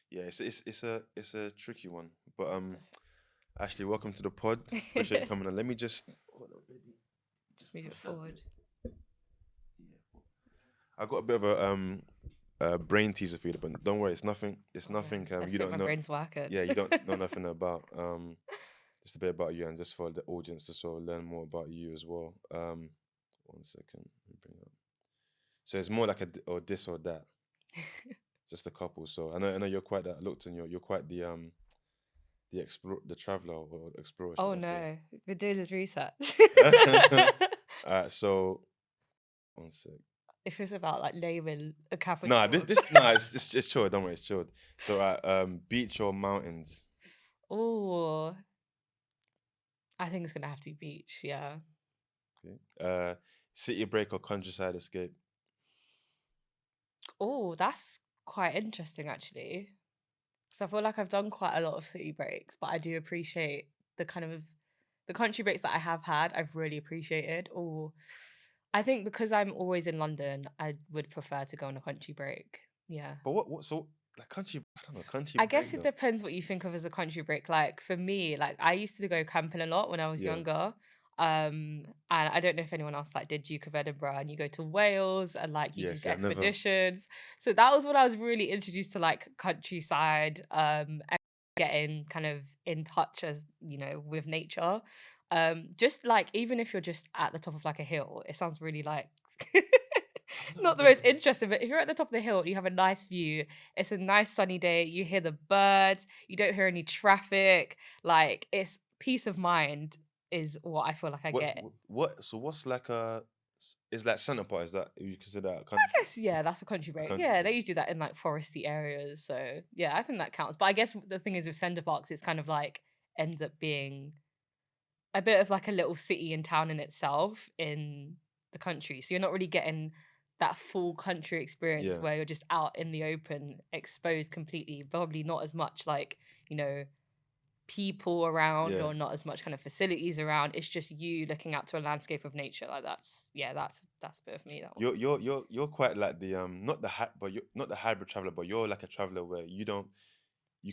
Yeah, it's a tricky one. But Ashley, welcome to the pod. Appreciate you coming on. Let me just hold on, baby. Just Move it push that forward. bit. Yeah. I got a bit of a brain teaser for you, but don't worry, it's nothing. It's Oh no, nothing. let's You hope don't my know. brain's working. Yeah, you don't know nothing about. Just a bit about you, and just for the audience to sort of learn more about you as well. 1 second. Let me bring it up. So it's more like or this or that. Just a couple. So I know you're quite that. I looked and you're quite the traveler or explorer, should Oh I say? no, we're doing this research. Alright, so 1 sec. If it's about like naming a Nah, capital. this nah, it's chilled. Don't worry, it's chilled. So beach or mountains? Oh, I think it's gonna have to be beach. Yeah. Okay. City break or countryside escape? Oh, that's quite interesting actually. So I feel like I've done quite a lot of city breaks, but I do appreciate the kind of the country breaks that I have had. I've really appreciated. Or I think because I'm always in London, I would prefer to go on a country break. Yeah. But so like country? I don't know, country I guess break it though. depends what you think of as a country break. Like for me, like I used to go camping a lot when I was Yeah, younger. And I don't know if anyone else like did Duke of Edinburgh and you go to Wales and like you yeah. can See, get I've never. expeditions. So that was when I was really introduced to like countryside, and getting kind of in touch as, with nature. Just like even if you're just at the top of like a hill, it sounds really like I've never not the been. most interesting, but if you're at the top of the hill, you have a nice view, it's a nice sunny day, you hear the birds, you don't hear any traffic, like it's peace of mind is what I feel like I get. What? So what's like is like Centre Park? Is that you consider that I guess yeah, that's a a country yeah, they break? usually do that in like foresty areas, so yeah, I think that counts. But I guess the thing is with Center Parks, it's kind of like ends up being a bit of like a little city and town in itself in the country. So you're not really getting that full country experience Yeah, where you're just out in the open, exposed completely. Probably not as much like, you know, people around yeah. or not as much kind of facilities around. It's just you looking out to a landscape of nature. Like that's a bit of me, that one. You're quite like the not but you're not the hybrid traveler, but you're like a traveler where you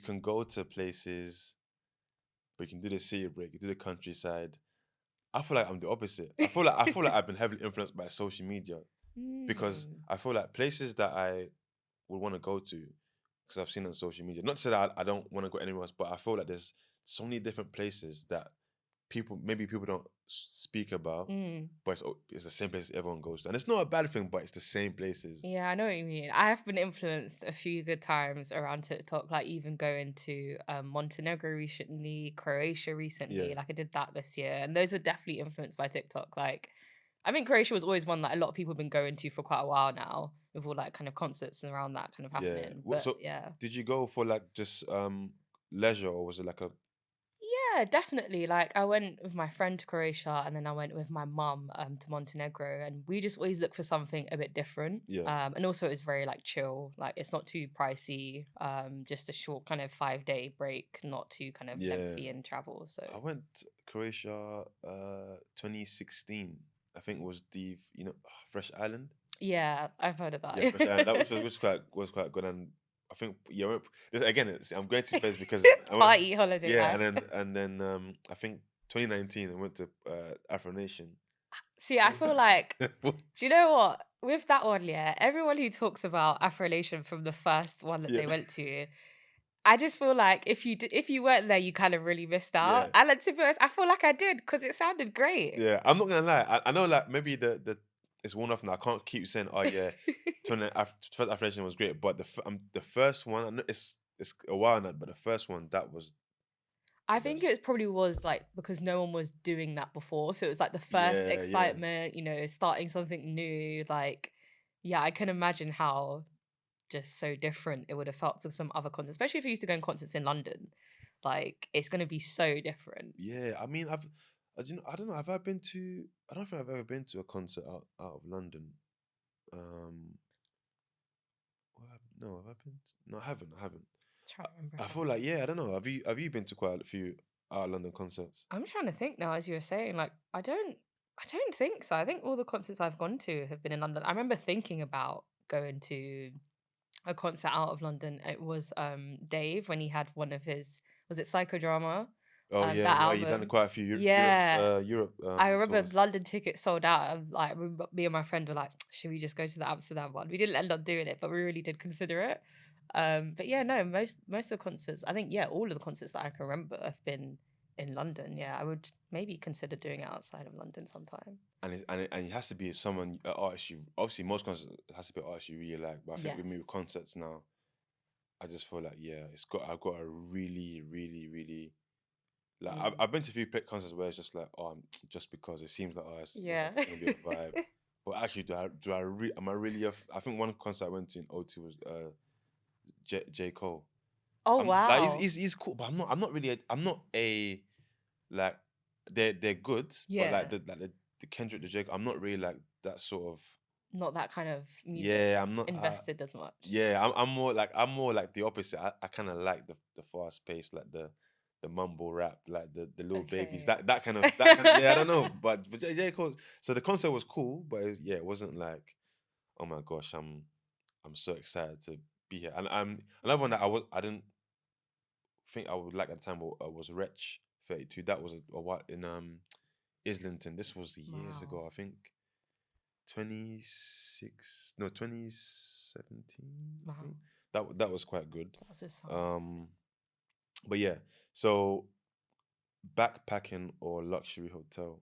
can go to places, but you can do the city break, you do the countryside. I feel like I'm the opposite. I feel like I've been heavily influenced by social media because Mm. I feel like places that I would want to go to because I've seen on social media. Not to say that I don't want to go anywhere else, but I feel like there's so many different places that people don't speak about, Mm. but it's the same places everyone goes to, and it's not a bad thing, but it's the same places. Yeah, I know what you mean. I have been influenced a few good times around TikTok, like even going to Montenegro recently, Croatia Yeah, recently. Like I did that this year, and those were definitely influenced by TikTok. Like, I think Croatia was always one that a lot of people have been going to for quite a while now, with all like kind of concerts and around that kind of yeah. happening. But So yeah. did you go for like just leisure, or was it like a Yeah, definitely. Like I went with my friend to Croatia and then I went with my mum to Montenegro, and we just always look for something a bit different. yeah? And also it's very like chill. Like it's not too pricey. Just a short kind of 5-day break, not too kind of Yeah, lengthy in travel. So I went Croatia 2016. I think was the Fresh Island. yeah, I've heard of Yeah, Fresh Island. That that. was quite good, and I think yeah. Again, I'm going to space because I went. Party holiday Yeah, life. and then I think 2019 I went to Afro Nation. See, I feel like, do you know what? With that one, yeah, everyone who talks about Afrolation from the first one that Yeah, they went to, I just feel like if you weren't there, you kind of really missed out. yeah, And like, to be honest, I feel like I did because it sounded great. yeah. I'm not gonna lie. I know like maybe the it's one off now. I can't keep saying oh yeah, first Afro Nation was great, but the first one I know it's a while now, but the first one that was I the think best. it probably was like because no one was doing that before. So it was like the first Yeah, yeah. excitement, starting something new. Like, yeah, I can imagine how just so different it would have felt to some other concerts, especially if you used to go in concerts in London. Like, it's going to be so different. Yeah, I mean, I don't know. Have I been to? I don't think I've ever been to a concert out of London. Um, no, have I been? No, I haven't. I haven't. Trying I, to remember I if I feel have. like yeah. I don't know. Have you been to quite a few out of London concerts? I'm trying to think now, as you were saying, like I don't think so. I think all the concerts I've gone to have been in London. I remember thinking about going to a concert out of London. It was Dave when he had one of his, was it Psychodrama? Oh yeah, That yeah. You done album. quite a few Yeah. Europe I remember tours. London tickets sold out. And like me and my friend were like, should we just go to the Amsterdam one? We didn't end up doing it, but we really did consider it. But yeah, no, most of the concerts, I think, yeah, all of the concerts that I can remember have been in London. Yeah, I would maybe consider doing it outside of London sometime. And it has to be someone an artist you obviously most concerts it has to be an artist you really like. But I think with me with Yes. concerts now, I just feel like yeah, I've got a really really really like Mm. I've been to a few concerts where it's just like just because it seems like it's like Yeah. it's gonna be a vibe. But actually, am I really I think one concert I went to in O2 was J Cole. Oh I'm like wow. he's cool, but I'm not really I'm not a like they're good, but like Yeah. the Kendrick the J Cole, I'm not really like that sort of Not that kind of music yeah I'm not invested as much. yeah I'm more like the opposite. I kind of like the fast pace like the mumble rap like the little babies Okay. that kind of yeah I don't know but J Cole so the concert was cool but yeah it wasn't like oh my gosh I'm so excited to be here and I'm another one that I didn't think I would like at the time was Wretch 32. That was a what in Islington. This was years Wow. ago. I think 2017. I Wow. think that was quite good. That's a song. Um, but yeah. So backpacking or luxury hotel.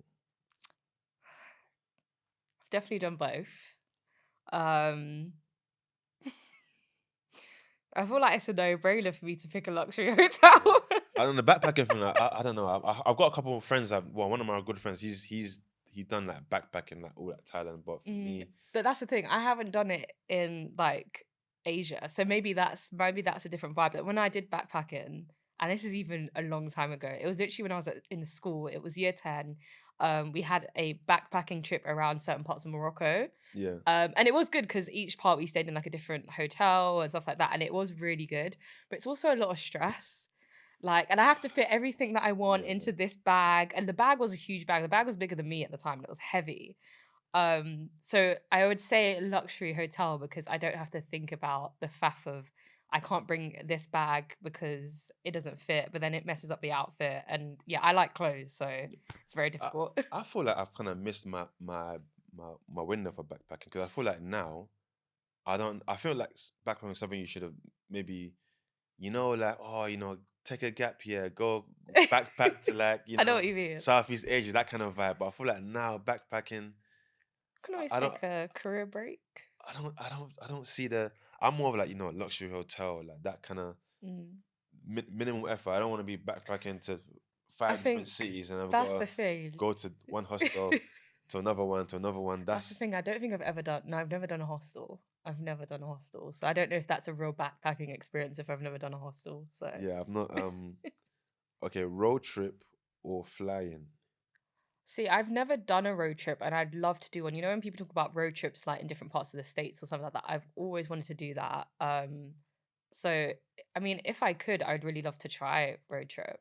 I've definitely done both. Um I feel like it's a no-brainer for me to pick a luxury Yeah. hotel. I don't know backpacking thing. I don't know. I've got a couple of friends. Well, one of my good friends. He done like backpacking like all that Thailand. But for me, But that's the thing. I haven't done it in like Asia, so maybe that's a different vibe. But when I did backpacking, and this is even a long time ago, it was literally when I was in school. It was year 10. We had a backpacking trip around certain parts of Morocco. yeah, And it was good because each part we stayed in like a different hotel and stuff like that, and it was really good. But it's also a lot of stress. Like, and I have to fit everything that I want yeah, into this bag. And the bag was a huge bag. The bag was bigger than me at the time, and it was heavy. So I would say luxury hotel because I don't have to think about the faff of I can't bring this bag because it doesn't fit, but then it messes up the outfit. And yeah, I like clothes, so it's very I difficult. I feel like I've kind of missed my window for backpacking because I feel like now I don't. I feel like backpacking is something you should have maybe like take a gap year, go backpack to like I know what you mean. Southeast Asia that kind of vibe. But I feel like now backpacking, Can always I don't. take a career break. I don't see the. I'm more of like luxury hotel like that kind of Mm. minimum effort. I don't want to be backpacking to I 5 different think cities and I've got that's to the thing. go to one hostel to another one to another one. That's the That's thing. I don't think I've ever done. No, I've never done a hostel. I've never done a hostel, so I don't know if that's a real backpacking experience if I've never done a hostel. So yeah. I've not okay. Road trip or flying. see, I've never done a road trip, and I'd love to do one. You know, when people talk about road trips, like in different parts of the states or something like that, I've always wanted to do that. So I mean, if I could, I'd really love to try road trip.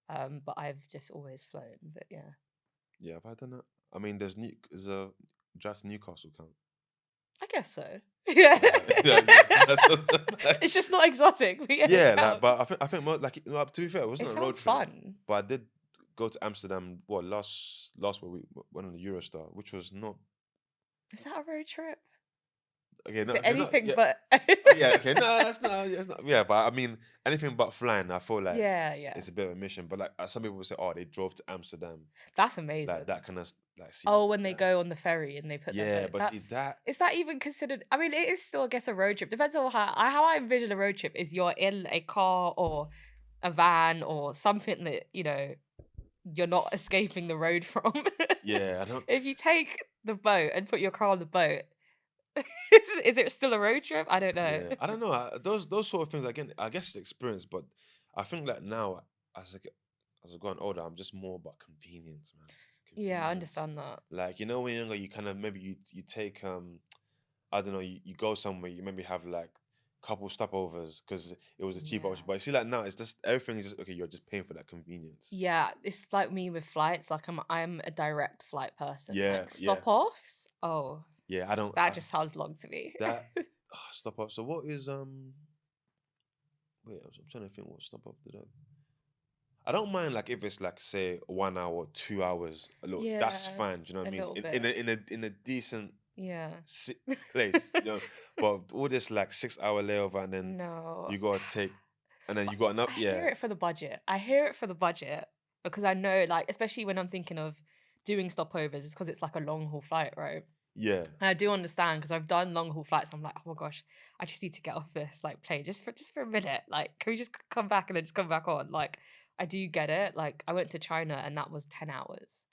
But I've just always flown. But yeah, Yeah, have I done that? I mean, there's a drive to Newcastle count. I guess so. Yeah, Yeah, it's just not exotic, but yeah, it yeah, like, but counts. I think to be fair, it It wasn't a road sounds trip, fun. but I did go to Amsterdam. What last week we went on the Eurostar, which was not Is that a road trip? okay. Is No, it okay, no, anything yeah, but? oh, yeah, okay, no, that's not, yeah, it's not, yeah. But I mean, anything but flying, I feel like Yeah, yeah. it's a bit of a mission. But like some people would say, oh, they drove to Amsterdam, That's like amazing. that kind of like see Oh, when they that. go on the ferry and they put their Yeah, boat. but see That's that. is that even considered? I mean, it is still, I guess, a road trip. Depends on how I envision a road trip. Is you're in a car or a van or something that you're not escaping the road from. Yeah, I don't. If you take the boat and put your car on the boat, is it still a road trip? I don't know. Yeah, I don't know. Those sort of things again. I guess it's experience, but I think like now as I've gotten older, I'm just more about convenience, man. Yeah, I Convenience. understand that. Like when you're younger, you kind of maybe you take I don't know you go somewhere you maybe have like couple stopovers because it was a cheap option. Yeah. But you see like now it's just everything is just okay. You're just paying for that convenience. Yeah, it's like me with flights. Like I'm a direct flight person. Yeah, Like yeah, stop offs. Oh, yeah. I don't that just sounds long to me. that. Stop off. So what is wait, I'm trying to think what stop off did I don't mind like if it's like say 1 hour, 2 hours. Look, that's Yeah, fine. Do you know what a I mean? little In bit. a decent Yeah. place, you know. But all this like 6 hour layover and then No. you gotta take, and then you got enough. I Yeah, hear it for the budget. I hear it for the budget because I know, like, especially when I'm thinking of doing stopovers, it's because it's like a long haul flight, right? yeah, And I do understand because I've done long haul flights. I'm like, oh my gosh, I just need to get off this like plane just for a minute. Like, can we just come back and then just come back on? Like, I do get it. Like, I went to China and that was 10 hours.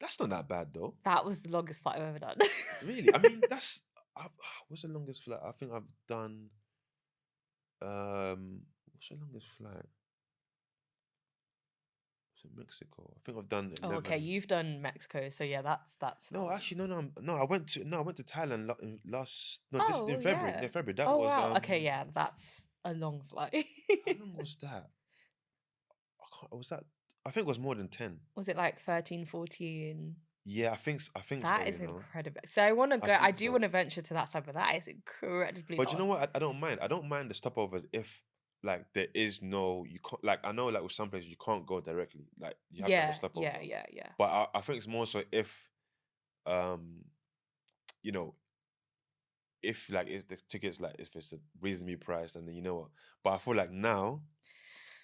that's not that bad though. That was the longest flight I've ever done. Really, I mean, that's what's the longest flight? I think I've done. What's the longest flight? Was it Mexico? I think I've done Oh, okay, 11. you've done Mexico, so yeah, that's No, long. actually, no. I went to Thailand last. No, this Oh in well, February. yeah. No, February. That Oh was wow. Okay, yeah, that's a long flight. How long was that? I can't. Was that? I think it was more than 10. Was it like 13, 14? Yeah, I think so. That You is know, incredible. So I want to I go. I think do so. want to venture to that side, but that is incredibly But you know long. what? I don't mind. I don't mind the stopovers if like there is no you can't like I know like with some places you can't go directly. Like you have to have a Yeah, yeah, stopover. yeah, yeah. But I think it's more so if um you know if like if the tickets like if it's a reasonably priced and then you know what. But I feel like now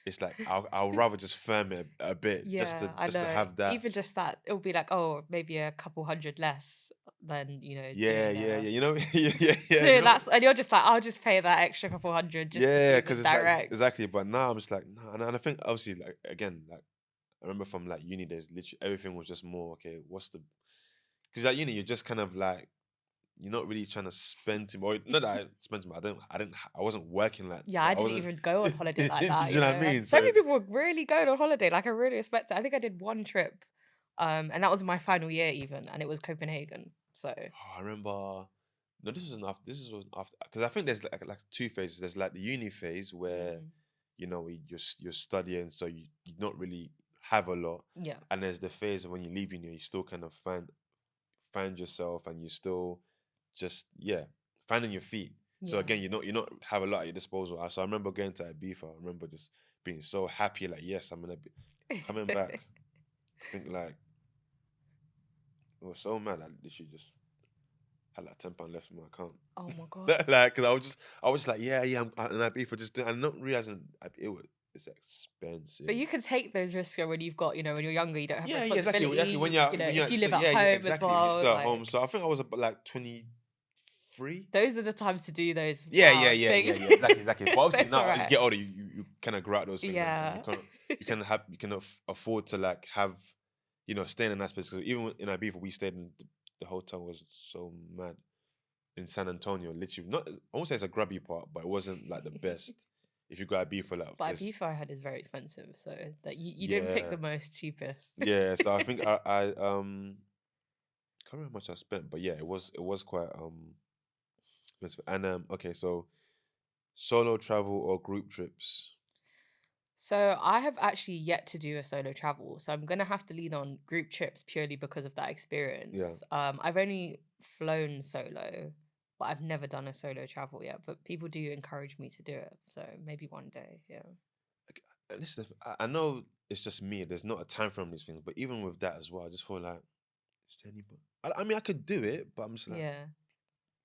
it's like I'll rather just firm it a bit Yeah, I just to know. have that. Even just that, it'll be like, oh, maybe a couple hundred less than, Yeah, doing yeah, a. yeah. You know, yeah. You So know, that's, and you're just like, I'll just pay that extra couple hundred just to yeah. do the Because it's like direct. exactly. But now I'm just like, nah. And I think obviously like again like I remember from like uni days, literally everything was just more okay. What's the? Because at uni you're just kind of like you're not really trying to spend too or not that I spent too much. I wasn't working like Yeah, well, I I didn't wasn't. even go on holiday Do like that, you know what I And mean? so So many people were really going on holiday. Like I really respect it. I think I did one trip, and that was my final year even, and it was Copenhagen. So I remember. No, this was after. This was after because I think there's like two phases. There's like the uni phase where mm, you know you're studying, so you don't really have a lot, yeah, and there's the phase when you leave uni, you still kind of find yourself, and you still just finding your feet. So yeah. again, you not have a lot at your disposal. So I remember going to Ibiza. I remember just being so happy, like yes, I'm gonna be coming back. I think like it was so mad. I literally just had like £10 left in my account. Oh my god. Like, cause I was just like, yeah, and I'd be for just doing, and not realizing it's But expensive. you can take those risks when you've got, when you're younger, you don't have Yeah, exactly. Exactly. responsibility. When If you're you live still, at yeah, home as exactly. When you're well, still at home, like so I think I was about like 23. those are the times to do those wild Yeah. things. Exactly. But So obviously it's all now as you right. get older, you kind of grow out those things, and Yeah. you can afford to like have stay in a nice place. Because even in Ibiza, we stayed in the hotel was so mad in San Antonio. Literally, not I won't say it's a grubby part, but it wasn't like the best. If you got Ibiza, like But it's Ibiza I heard is very expensive, so that you didn't pick yeah, the most cheapest. yeah. So I think I can't remember how much I spent, but yeah, it was quite expensive. And okay, so solo travel or group trips? So I have actually yet to do a solo travel, so I'm gonna have to lean on group trips purely because of that Yeah. experience. I've only flown solo, but I've never done a solo travel yet. But people do encourage me to do it, so maybe one day. Yeah. Like, and this is I know it's just me. There's not a time frame on these things, but even with that as well, I just feel like is there anybody? I mean, I could do it, but I'm just like, Yeah.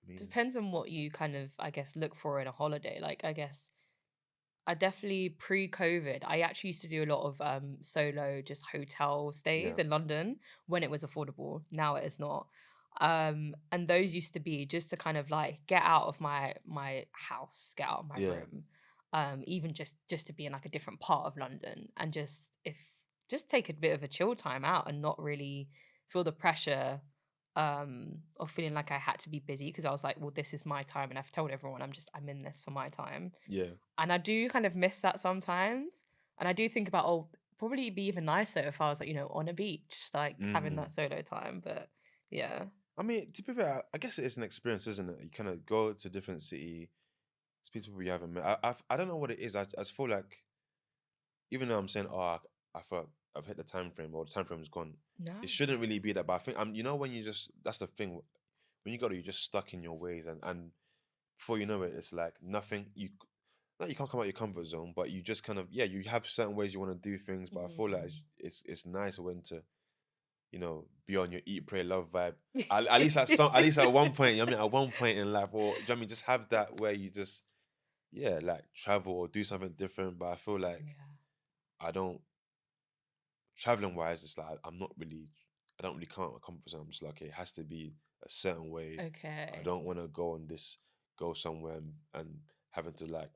I mean, Depends on what you kind of, I guess, look for in a holiday. Like, I guess I definitely pre-COVID, I actually used to do a lot of solo just hotel yeah, stays in London when it was affordable. Now it is not. And those used to be just to kind of like get out of my house, get out of my yeah, room. Even just to be in like a different part of London and just take a bit of a chill time out and not really feel the pressure of feeling like I had to be busy because I was like, well, this is my time and I've told everyone I'm in this for my time, yeah. and I do kind of miss that sometimes. And I do think about, oh, probably be even nicer if I was like, on a beach, like having Mm. that solo time. But yeah. I mean, to be fair, I guess it is an experience, isn't it? You kind of go to a different city, speak to people you haven't met. I don't know what it is. I just feel like even though I'm saying, oh, I thought I've hit the time frame or the time frame is gone. No. It shouldn't really be that. But I think when you just that's the thing when you go to you're just stuck in your ways and before you know it, it's like nothing. Not you can't come out your comfort zone, but you just kind of you have certain ways you want to do things. But I feel like Mm. it's nice when to be on your eat, pray, love vibe. At least at least at one point, I mean, at one point in life, or do you know what I mean, just have that where you just like travel or do something different. But I feel like Yeah. I don't traveling wise. It's like I don't really count my comfort zone. I'm just like, okay, it has to be a certain way. I Okay. don't want to go somewhere and having to like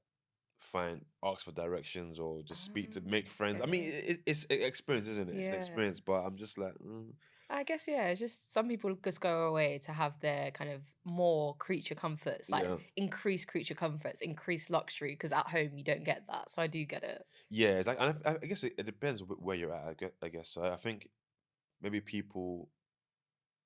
ask for directions or just speak to make friends. I mean, Okay. it's an experience, isn't it? It's an Yeah. experience, but I'm just like, I guess, yeah, it's just some people just go away to have their kind of more creature comforts, like yeah. increased creature comforts, increased luxury, because at home you don't get that. So I do get it. Yeah, it's like and I guess it depends where you're at. I guess so. I think maybe people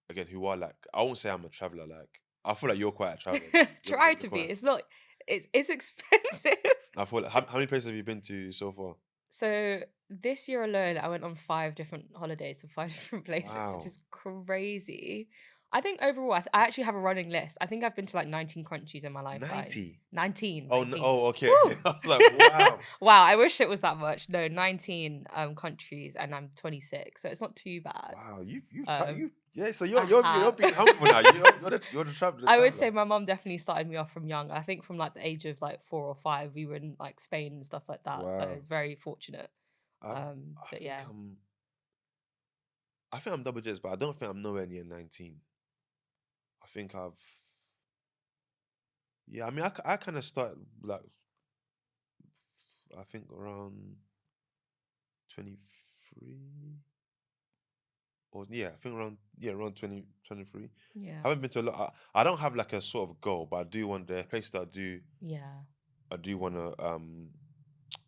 again who are like I won't say I'm a traveler. Like I feel like you're quite a traveler. Try You're to be. quite. It's not. It's expensive. I feel like how many places have you been to so far? So this year alone, I went on 5 different holidays to 5 different places, which Wow, is crazy. I think overall, I actually have a running list. I think I've been to like 19 countries in my lifetime. 90. 19, Oh no, 19. oh okay, okay. Woo! I was like, wow, Wow, I wish it was that much. No, 19 countries, and I'm 26, so it's not too bad. wow. Um, you yeah. So I you're have. being humble now. You're the I would traveler. say my mum definitely started me off from young. I think from like the age of like 4 or 5, we were in like Spain and stuff like that. So Wow. it's very fortunate. I But think yeah. I'm double digits, but I don't think I'm nowhere near 19. I think I mean, I kind of started like I think around 23 or I think around 2023. Yeah. Haven't been to a lot. I don't have like a sort of goal, but I do want the place that Yeah. I do want to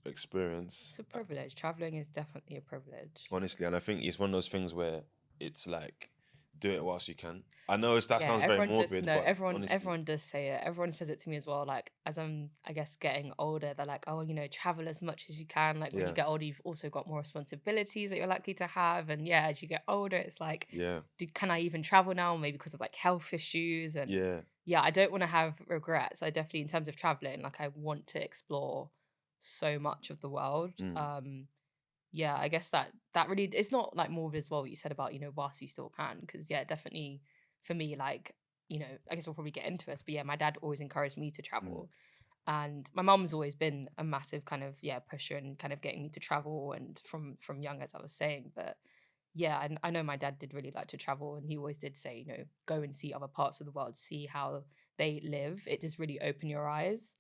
experience It's a privilege. Traveling is definitely a privilege. honestly, and I think it's one of those things where it's like do it whilst you can. I know that Yeah, sounds very everyone just morbid, no, but everyone honestly, everyone does say it. Everyone says it to me as well. Like as I'm, I guess, getting older, they're like, oh, travel as much as you can. Like when you yeah, get older, you've also got more responsibilities that you're likely to have. And yeah, as you get older, it's like, yeah, can I even travel now? Maybe because of like health issues. And yeah, yeah, I don't want to have regrets. I definitely, in terms of traveling, like I want to explore so much of the world. mm, Yeah, I guess that really, it's not like morbid as well what you said about, whilst you still can, because yeah, definitely for me, like, I guess we'll probably get into this, but yeah, my dad always encouraged me to mm, travel, and my mum's always been a massive kind of, yeah, pusher and kind of getting me to travel, and from young, as I was saying. But yeah, I know my dad did really like to travel, and he always did say, go and see other parts of the world, see how they live. It just really open your eyes.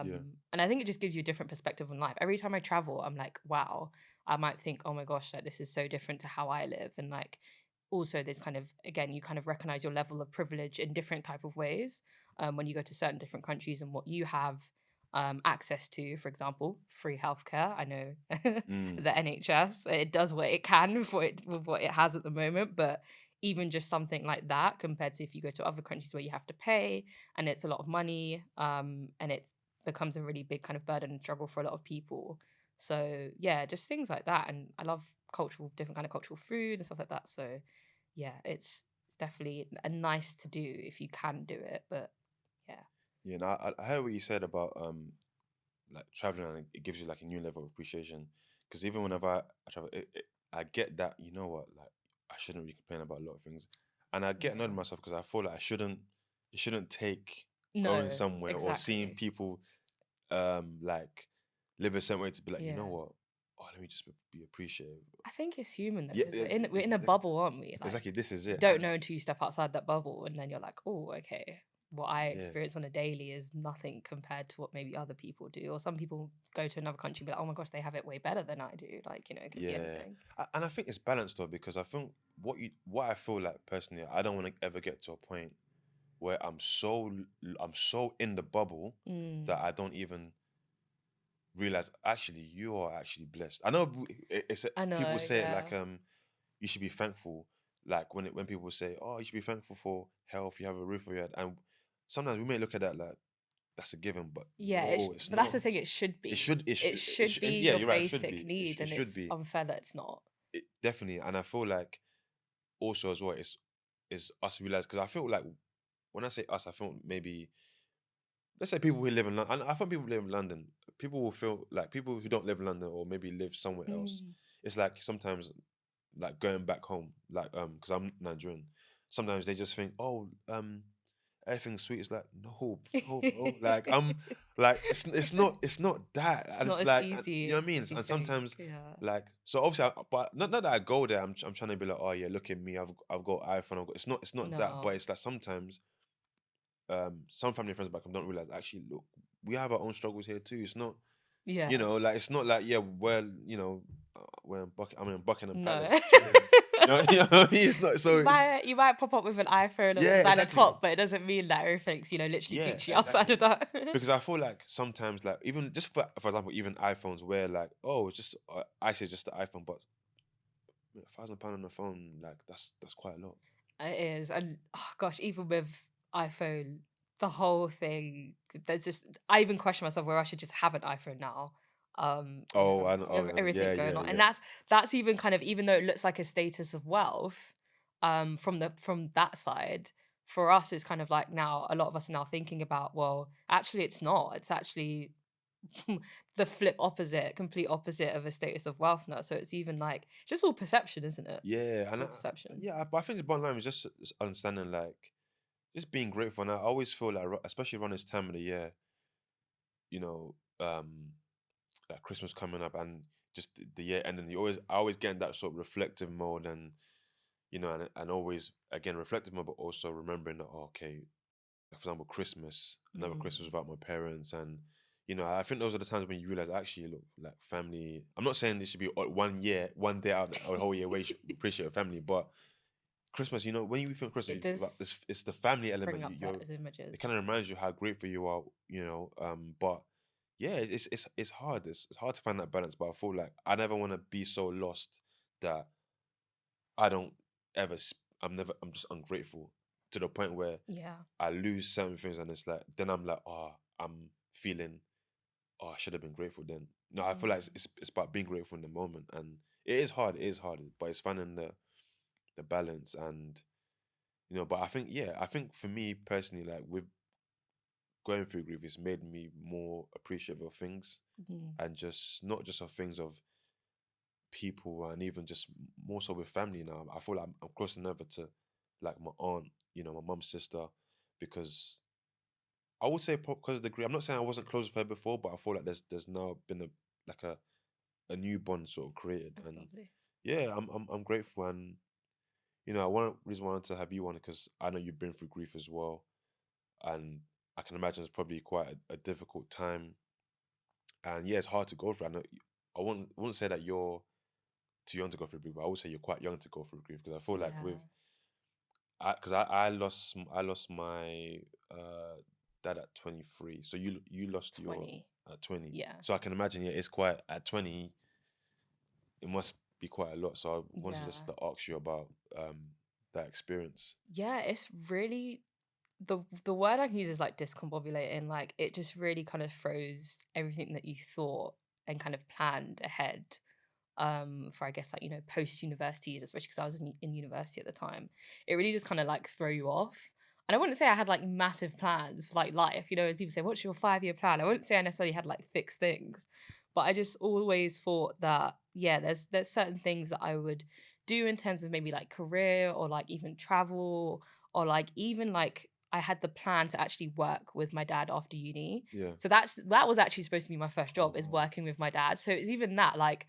yeah, And I think it just gives you a different perspective on life. Every time I travel, I'm like, wow, I might think, oh my gosh, like this is so different to how I live. And like also there's kind of, again, you kind of recognize your level of privilege in different type of ways, when you go to certain different countries, and what you have access to. For example, free healthcare. I know mm, the NHS, it does what it can with what it has at the moment, but even just something like that compared to if you go to other countries where you have to pay and it's a lot of money, and it becomes a really big kind of burden and struggle for a lot of people. So yeah, just things like that. And I love different kind of cultural food and stuff like that. So yeah, it's definitely a nice to do if you can do it. But yeah. yeah. And I heard what you said about like traveling, and it gives you like a new level of appreciation. Because even whenever I travel, I get that what like I shouldn't really complain about a lot of things, and I get annoyed Yeah. with myself because I feel like it shouldn't take going No, somewhere or seeing exactly. people like live a certain way to be like, you know Yeah. what, oh let me just be appreciative. I think it's human though, Yeah, because we're in a bubble, aren't we? Like exactly. This is you it, don't and know until you step outside that bubble, and then you're like, oh, okay. What I yeah, experience on a daily is nothing compared to what maybe other people do. Or some people go to another country and be like, oh my gosh, they have it way better than I do. Like, it could be yeah, anything. and I think it's balanced though because I think what I feel like personally, I don't want to ever get to a point where I'm so in the bubble that Mm, I don't even realize actually you are actually blessed. I know I people know, say it yeah. like you should be thankful, like when people say, oh, you should be thankful for health, you have a roof over your head, and sometimes we may look at that like that's a given, but Yeah, no, it's but that's not. the thing, it should It be. should It should and be yeah, your you're right, it should basic be need, it and should it's be unfair that it's not. definitely, and I feel like also as well, it's us realize because I feel like when I say us, I feel maybe let's say people who live in London. I think people who live in London, people will feel like people who don't live in London or maybe live somewhere else. Mm. It's like sometimes like going back home, like because I'm Nigerian. Sometimes they just think, oh, everything's sweet. It's like no, bro. Like I'm like it's not that, It's and not it's as like you know easy what I mean. as you And think. sometimes Yeah. like so obviously, but not that I go there. I'm trying to be like, oh yeah, look at me. I've got iPhone. it's not that, but No. it's like sometimes some family and friends back home don't realize actually look, we have our own struggles here too. It's not Yeah. like it's not like yeah, well, we're in I'm in Buckingham No. Palace chilling. You know what I mean? It's not so it's You might pop up with an iPhone or a yeah, designer exactly. top, but it doesn't mean that everything's, literally Yeah, peachy outside of exactly. that. Because I feel like sometimes like even just for example, even iPhones where like, oh, it's just I say just the iPhone, but £1,000 on the phone, like that's quite a lot. It is. And oh gosh, even with iPhone, the whole thing, there's just I even question myself where I should just have an iPhone now. With Oh, I know. Oh, everything yeah, going yeah, on. And yeah. that's even kind of, even though it looks like a status of wealth, from that side, for us is kind of like, now a lot of us are now thinking about, well, actually it's not. It's actually the flip opposite, complete opposite of a status of wealth now. So it's even like just all perception, isn't it? Yeah, It's and all perception. but I think the bottom line is just understanding like just being grateful. And I always feel like, especially around this time of the year, you know, like Christmas coming up and just the year ending, I always get in that sort of reflective mode, and and always again reflective mode, but also remembering that okay, like, for example, Christmas, another Christmas Mm. without my parents, and I think those are the times when you realize actually, look, like family. I'm not saying this should be 1 year, 1 day out of a whole year where you should appreciate your family, but Christmas, when you think Christmas, It does it's the family bring element. up those It images. kind of reminds you how grateful you are, But yeah, it's hard. It's hard to find that balance. But I feel like I never want to be so lost that I don't ever. I'm just ungrateful to the point where Yeah. I lose certain things, and it's like then I'm like, oh, I'm feeling, oh, I should have been grateful then. No, I feel like Mm. it's about being grateful in the moment, and it is hard. It is hard, but it's finding the balance. And but I think for me personally, like with going through grief, it's made me more appreciative of things, Mm. and just not just of things, of people, and even just more so with family now. I feel like I'm close enough to like my aunt, my mum's sister, because I would say because of the grief. I'm not saying I wasn't close with her before, but I feel like there's now been like a new bond sort of created. That's And lovely. yeah, I'm grateful. And one reason why I wanted to have you on, because I know you've been through grief as well, and I can imagine it's probably quite a difficult time. And yeah, it's hard to go through. I know I wouldn't say that you're too young to go through grief, but I would say you're quite young to go through grief, because I feel like Yeah. I lost my uh dad at 23. So you lost your 20. at 20. Yeah. So I can imagine, yeah, it's quite at 20. It must be quite a lot. So I wanted just Yeah. to ask you about that experience. Yeah, it's really, the word I can use is like discombobulating. Like it just really kind of throws everything that you thought and kind of planned ahead, for, I guess, like, post universities, especially because I was in university at the time. It really just kind of like throw you off. And I wouldn't say I had like massive plans for like life. When people say, what's your 5-year plan? I wouldn't say I necessarily had like fixed things, but I just always thought that, yeah, there's certain things that I would do in terms of maybe like career, or like even travel, or like even like I had the plan to actually work with my dad after uni. Yeah. So that was actually supposed to be my first Oh job, is wow. working with my dad. So it's even that, like,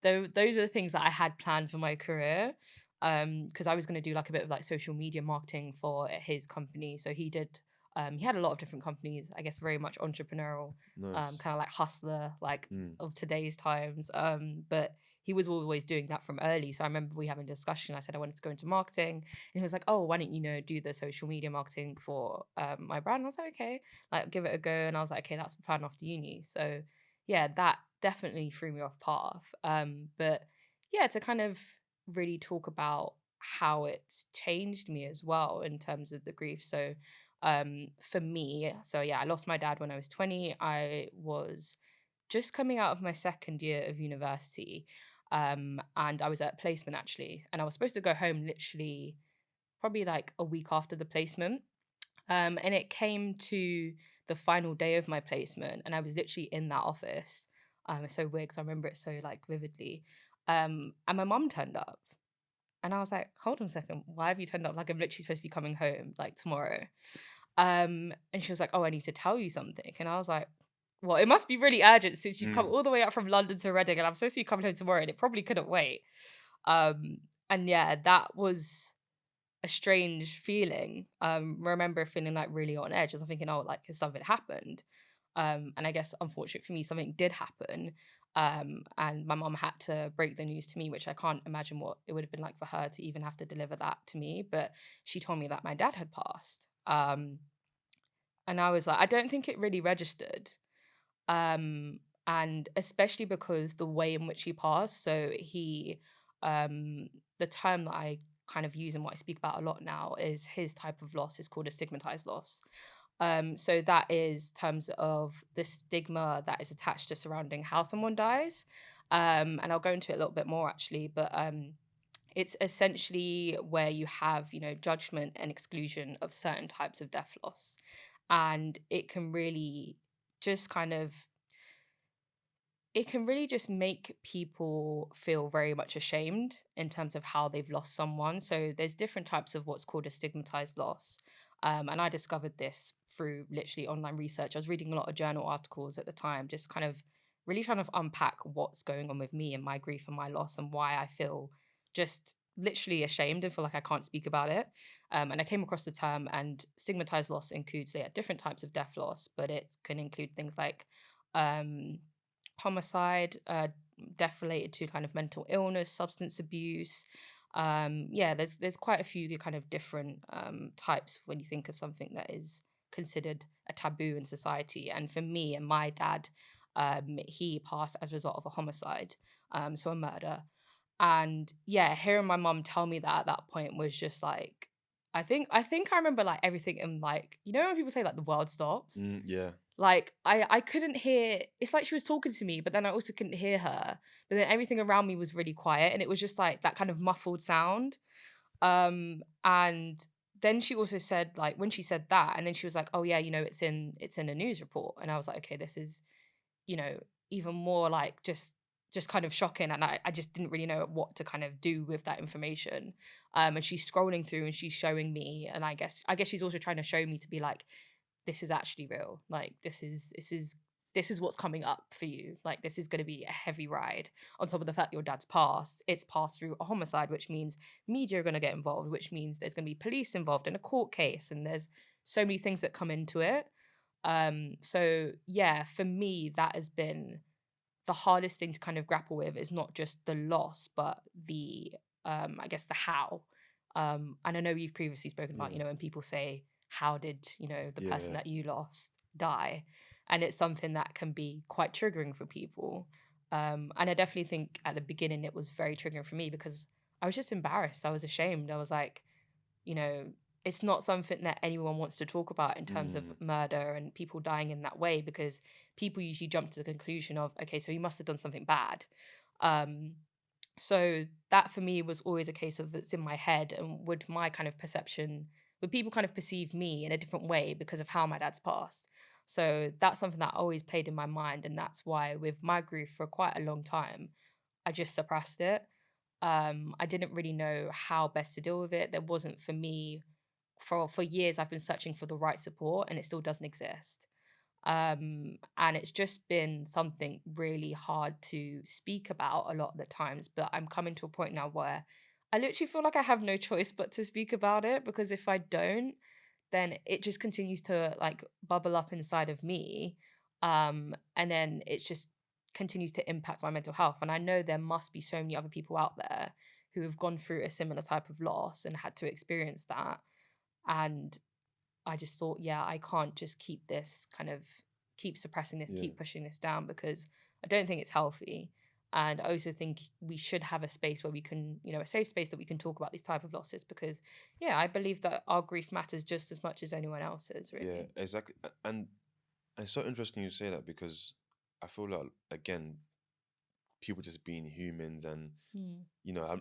those are the things that I had planned for my career. Because I was going to do like a bit of like social media marketing for his company. So he had a lot of different companies, I guess, very much entrepreneurial, Nice. kind of like hustler, like Mm. of today's times. But he was always doing that from early. So I remember we having a discussion. I said I wanted to go into marketing, and he was like, "Oh, why don't you do the social media marketing for my brand?" And I was like, "Okay, like give it a go." And I was like, "Okay, that's the plan after uni." So yeah, that definitely threw me off path. But yeah, to kind of really talk about how it's changed me as well in terms of the grief. So for me, so yeah, I lost my dad when I was 20. I was just coming out of my second year of university. And I was at placement actually, and I was supposed to go home literally probably like a week after the placement. And it came to the final day of my placement, and I was literally in that office. It's so weird because I remember it so like vividly. And my mum turned up, and I was like, hold on a second, why have you turned up? Like, I'm literally supposed to be coming home like tomorrow. And she was like, oh, I need to tell you something. And I was like, well, it must be really urgent since you've come Mm. all the way up from London to Reading, and I'm supposed to be coming home tomorrow, and it probably couldn't wait. And yeah, that was a strange feeling. Remember feeling like really on edge. I was thinking, oh, like, has something happened? And I guess, unfortunately for me, something did happen. And my mom had to break the news to me, which I can't imagine what it would have been like for her to even have to deliver that to me. But she told me that my dad had passed. And I was like, I don't think it really registered. Um, and especially because the way in which he passed. So um, the term that I kind of use and what I speak about a lot now is his type of loss is called a stigmatized loss. So that is terms of the stigma that is attached to surrounding how someone dies. And I'll go into it a little bit more actually, but it's essentially where you have, judgment and exclusion of certain types of death loss. And just kind of it can really just make people feel very much ashamed in terms of how they've lost someone. So there's different types of what's called a stigmatized loss. And I discovered this through literally online research. I was reading a lot of journal articles at the time, just kind of really trying to unpack what's going on with me and my grief and my loss and why I feel just literally ashamed and feel like I can't speak about it. And I came across the term, and stigmatized loss includes different types of death loss, but it can include things like um, homicide, death related to kind of mental illness, substance abuse. Yeah, there's quite a few kind of different types when you think of something that is considered a taboo in society. And for me and my dad, he passed as a result of a homicide, so a murder. And yeah, hearing my mum tell me that at that point was just like, I think I remember like everything in like, when people say like the world stops, Yeah. like, I couldn't hear, it's like she was talking to me, but then I also couldn't hear her. But then everything around me was really quiet, and it was just like that kind of muffled sound. And then she also said, like, when she said that, and then she was like, "Oh yeah, it's in a news report." And I was like, "Okay, this is, you know, even more like just kind of shocking." And I just didn't really know what to kind of do with that information. And she's scrolling through and she's showing me, and I guess she's also trying to show me to be like, this is actually real. Like, this is what's coming up for you. Like, this is going to be a heavy ride. On top of the fact your dad's passed, it's passed through a homicide, which means media are going to get involved, which means there's going to be police involved in a court case, and there's so many things that come into it. So yeah, for me, that has been the hardest thing to kind of grapple with, is not just the loss, but the I guess the how. And I know you've previously spoken about, Yeah. when people say, how did, the person Yeah. that you lost die? And it's something that can be quite triggering for people. And I definitely think at the beginning it was very triggering for me because I was just embarrassed. I was ashamed. I was like, you know, it's not something that anyone wants to talk about in terms of Mm. murder and people dying in that way, because people usually jump to the conclusion of, okay, so he must have done something bad. Um, so that for me was always a case of, it's in my head, and would my kind of perception, would people kind of perceive me in a different way because of how my dad's passed? So that's something that always played in my mind, and that's why with my grief for quite a long time, I just suppressed it. I didn't really know how best to deal with it. There wasn't, for me, for years I've been searching for the right support, and it still doesn't exist. And it's just been something really hard to speak about a lot of the times. But I'm coming to a point now where I literally feel like I have no choice but to speak about it, because if I don't, then it just continues to like bubble up inside of me. And then it just continues to impact my mental health. And I know there must be so many other people out there who have gone through a similar type of loss and had to experience that. And I just thought, yeah, I can't just keep suppressing this, Yeah. keep pushing this down, because I don't think it's healthy. And I also think we should have a space where we can, a safe space that we can talk about these type of losses, because yeah, I believe that our grief matters just as much as anyone else's, Yeah. really. Exactly. And it's so interesting you say that because I feel like again, people just being humans, and Mm.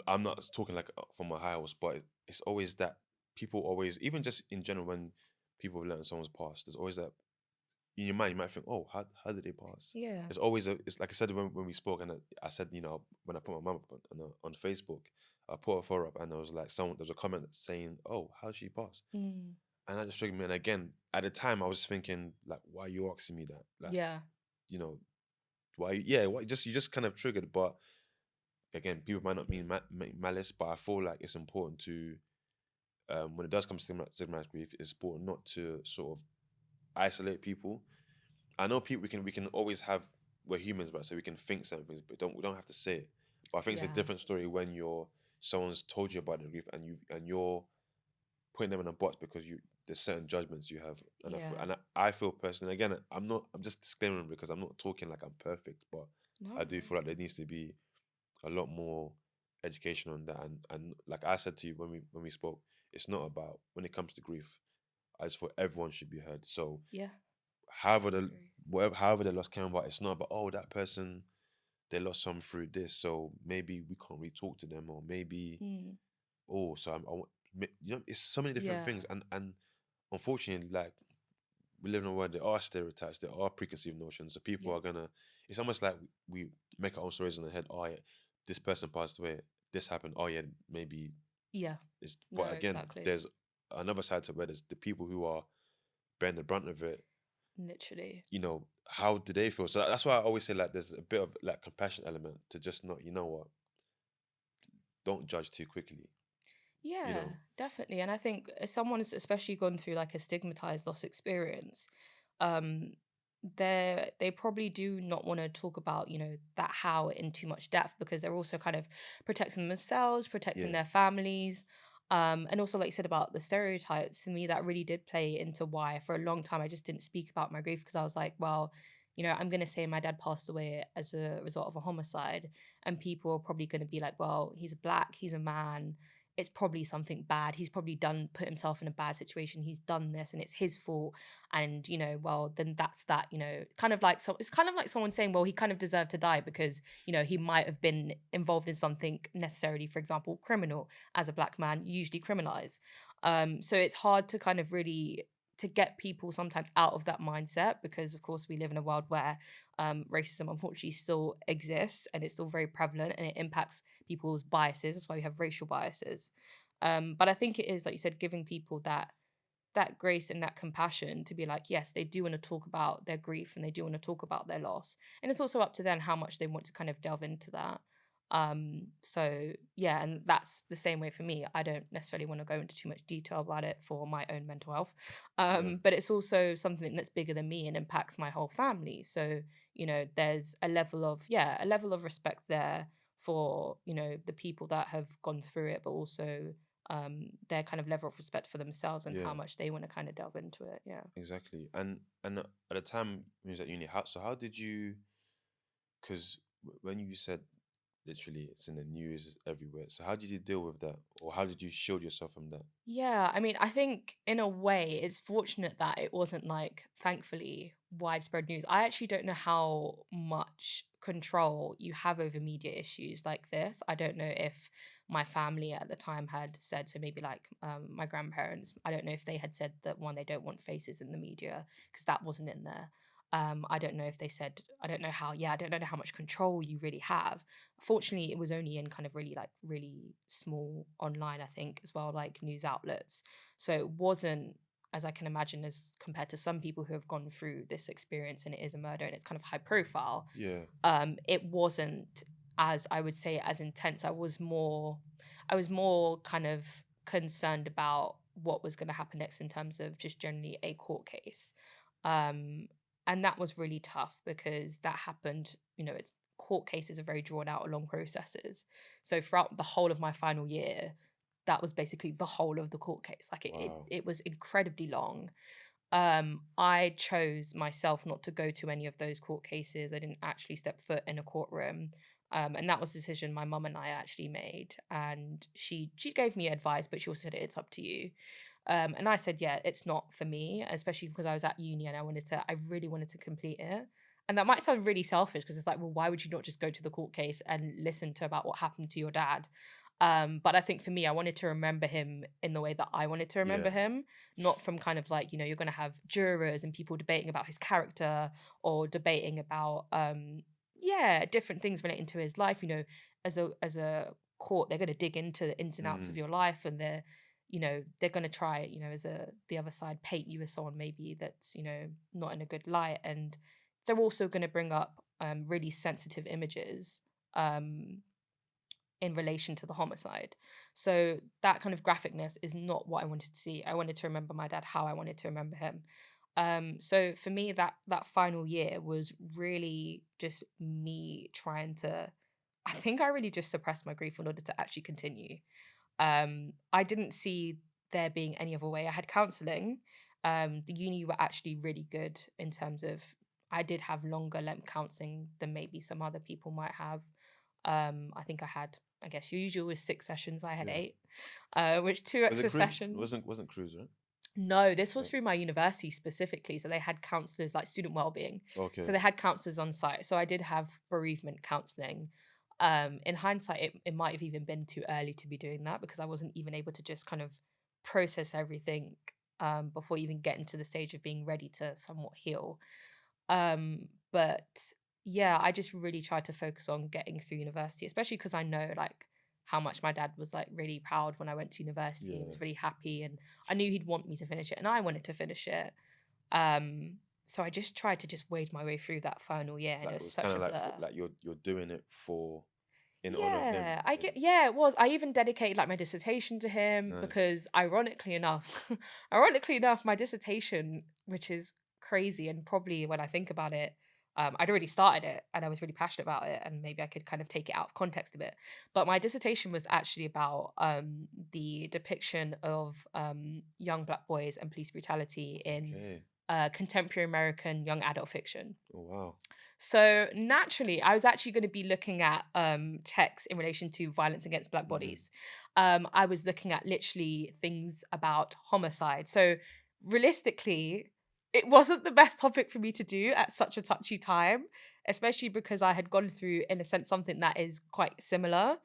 I'm not talking like from a higher spot. It's always that people always, even just in general, when people have learned someone's past, there's always that in your mind you might think, oh, how did they pass? Yeah. It's always it's like I said when we spoke, and I said, when I put my mum up on Facebook, I put her photo up, and there was like there was a comment saying, oh, how did she pass? Mm. And that just triggered me. And again, at the time, I was thinking like, why are you asking me that? Like, Yeah. you know, why? Yeah, why? You just kind of triggered. But again, people might not mean malice, but I feel like it's important to, when it does come to stigmatized grief, it's important not to sort of isolate people. I know people we can always have, we're humans, right? So we can think certain things, but we don't have to say it. But I think it's a Yeah. different story when someone's told you about the grief, and you're putting them in a box because there's certain judgments you have. And Yeah. I feel personally, again, I'm just disclaiming because I'm not talking like I'm perfect, but No, I do no. feel like there needs to be a lot more education on that. And like I said to you when we spoke, it's not about, when it comes to grief, I just thought everyone should be heard. So Yeah. however I the agree. however the loss came about, it's not about, oh, that person, they lost some through this, so maybe we can't really talk to them, or maybe, Mm. oh, so it's so many different Yeah. things. And unfortunately, like, we live in a world, there are stereotypes, there are preconceived notions, so people Yeah. are gonna, it's almost like we make our own stories in the head. Oh yeah, this person passed away, this happened, oh yeah, maybe Yeah. it's, No, but again, exactly. there's another side to where there's the people who are bearing the brunt of it. Literally. How do they feel? So that's why I always say, like, there's a bit of like compassion element to just not, you know what, don't judge too quickly. you Yeah, know definitely. And I think as someone's especially gone through like a stigmatized loss experience, um, they probably do not want to talk about, that how in too much depth because they're also kind of protecting themselves, protecting yeah, their families. And also, like you said about the stereotypes, to me, that really did play into why for a long time I just didn't speak about my grief because I was like, well, I'm going to say my dad passed away as a result of a homicide. And people are probably going to be like, well, he's black, he's a man, it's probably something bad. He's probably put himself in a bad situation. He's done this and it's his fault. And, well, then that's that, kind of like, so it's kind of like someone saying, well, he kind of deserved to die because, he might have been involved in something necessarily, for example, criminal as a black man, usually criminalized. So it's hard to kind of really to get people sometimes out of that mindset because of course we live in a world where racism unfortunately still exists and it's still very prevalent and it impacts people's biases. That's why we have racial biases. But I think it is, like you said, giving people that grace and that compassion to be like, yes, they do want to talk about their grief and they do want to talk about their loss. And it's also up to them how much they want to kind of delve into that. So yeah, and that's the same way for me. I don't necessarily want to go into too much detail about it for my own mental health. yeah, But it's also something that's bigger than me and impacts my whole family. So, there's a level of respect there for, the people that have gone through it, but also their kind of level of respect for themselves and how yeah, much they want to kind of delve into it. Yeah. exactly. And at the time when you was at uni, how did you, because when you said literally it's in the news everywhere, so how did you deal with that, or how did you shield yourself from that? Yeah, I mean, I think in a way it's fortunate that it wasn't like, thankfully, widespread news. I actually don't know how much control you have over media issues like this. I don't know if my family at the time had said, so maybe like my grandparents, I don't know if they had said that one, they don't want faces in the media because that wasn't in there. I don't know if they said, I don't know how much control you really have. Fortunately, it was only in kind of really like really small online, I think, as well, like news outlets. So it wasn't, as I can imagine, as compared to some people who have gone through this experience and it is a murder and it's kind of high profile. Yeah, It wasn't, as I would say, as intense. I was more kind of concerned about what was going to happen next in terms of just generally a court case. Um, and that was really tough because that happened, it's court cases are very drawn out, long processes. So throughout the whole of my final year, that was basically the whole of the court case. Like it, it, wow, it was incredibly long. I chose myself not to go to any of those court cases. I didn't actually step foot in a courtroom. And that was a decision my mum and I actually made. And she gave me advice, but she also said it's up to you. And I said, yeah, it's not for me, especially because I was at uni and I really wanted to complete it. And that might sound really selfish because it's like, well, why would you not just go to the court case and listen to about what happened to your dad? But I think for me, I wanted to remember him in the way that I wanted to remember Yeah. him, not from kind of like, you're going to have jurors and people debating about his character or debating about, yeah, different things relating to his life. As a court, they're going to dig into the ins and outs of Mm. your life, and they're going to try, as the other side, paint you as someone maybe that's, not in a good light. And they're also going to bring up really sensitive images. In relation to the homicide. So that kind of graphicness is not what I wanted to see. I wanted to remember my dad how I wanted to remember him. So for me, that final year was really just me trying to. I think I really just suppressed my grief in order to actually continue. I didn't see there being any other way. I had counselling. The uni were actually really good in terms of I did have longer length counselling than maybe some other people might have. I think I had, I guess usual was 6 sessions. I had Yeah. 8, which 2 Was it extra cruise? sessions. Wasn't cruise, right? No, this was Right. through my university specifically. So they had counselors like student wellbeing. So Okay. they had counselors on site. So I did have bereavement counseling. In hindsight, it might have even been too early to be doing that because I wasn't even able to just kind of process everything before even getting to the stage of being ready to somewhat heal. But yeah, I just really tried to focus on getting through university, especially because I know like how much my dad was like really proud when I went to university and Yeah. was really happy, and I knew he'd want me to finish it and I wanted to finish it. So I just tried to just wade my way through that final year, and Like it it was was such kind a of like blur. like you're doing it for in honor of him. Yeah, I And get yeah, it was. I even dedicated like my dissertation to him nice. because ironically enough, ironically enough, my dissertation, which is crazy and probably when I think about it, I'd already started it and I was really passionate about it and maybe I could kind of take it out of context a bit. But my dissertation was actually about the depiction of young black boys and police brutality in Okay. contemporary American young adult fiction. Oh wow. So naturally, I was actually going to be looking at texts in relation to violence against Black Mm. bodies. I was looking at literally things about homicide. So realistically, it wasn't the best topic for me to do at such a touchy time, especially because I had gone through, in a sense, something that is quite similar.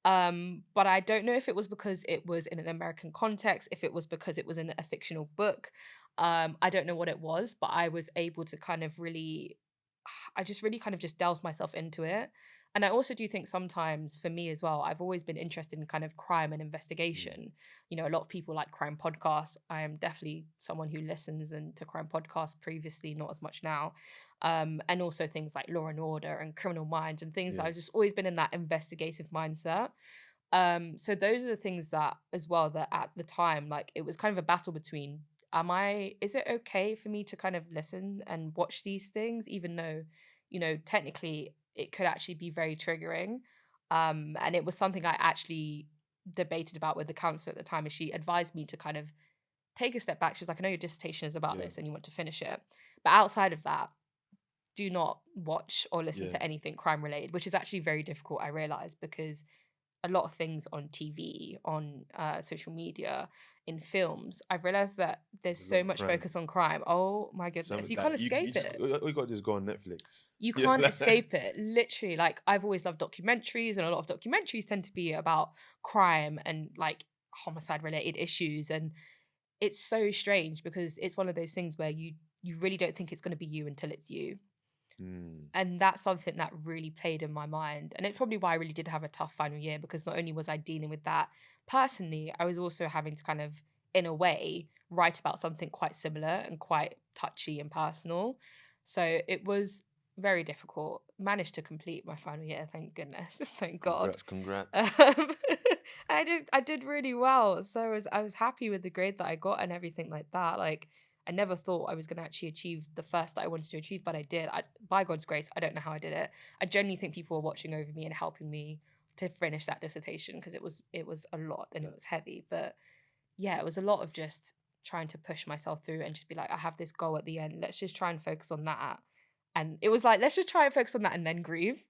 But I don't know if it was because it was in an American context, if it was because it was in a fictional book. I don't know what it was, but I was able to kind of really I just really kind of just delved myself into it. And I also do think sometimes for me as well, I've always been interested in kind of crime and Mm. investigation. A lot of people like crime podcasts. I am definitely someone who listens and to crime podcasts previously, not as much now. And also things like Law and Order and Criminal Minds and things. Yeah. I've just always been in that investigative mindset. So those are the things that as well that at the time, like it was kind of a battle between is it okay for me to kind of listen and watch these things, even though, technically it could actually be very triggering. And it was something I actually debated about with the counselor at the time, and she advised me to kind of take a step back. She was like, I know your dissertation is about Yeah. this and you want to finish it. But outside of that, do not watch or listen Yeah. to anything crime related, which is actually very difficult, I realize, because a lot of things on TV, on social media, in films, I've realized that there's There's a lot so of much crime. focus on crime. Oh my goodness. Some You can't like you escape just it. all you got to do is go on Netflix. You Yeah. can't escape it. Literally, like I've always loved documentaries, and a lot of documentaries tend to be about crime and like homicide related issues. And it's so strange because it's one of those things where you really don't think it's going to be you until it's you. Mm. And that's something that really played in my mind. And it's probably why I really did have a tough final year, because not only was I dealing with that personally, I was also having to kind of, in a way, write about something quite similar and quite touchy and personal. So it was very difficult. Managed to complete my final year, thank goodness. Thank God. Congrats. Congrats. Um, I did really well. So I was happy with the grade that I got and everything like that. Like I never thought I was going to actually achieve the first that I wanted to achieve, but I did. By God's grace, I don't know how I did it. I genuinely think people were watching over me and helping me to finish that dissertation because it was a lot and it Yeah. was heavy. But yeah, it was a lot of just trying to push myself through and just be like, I have this goal at the end. Let's just try and focus on that. And it was like, let's just try and focus on that and then grieve.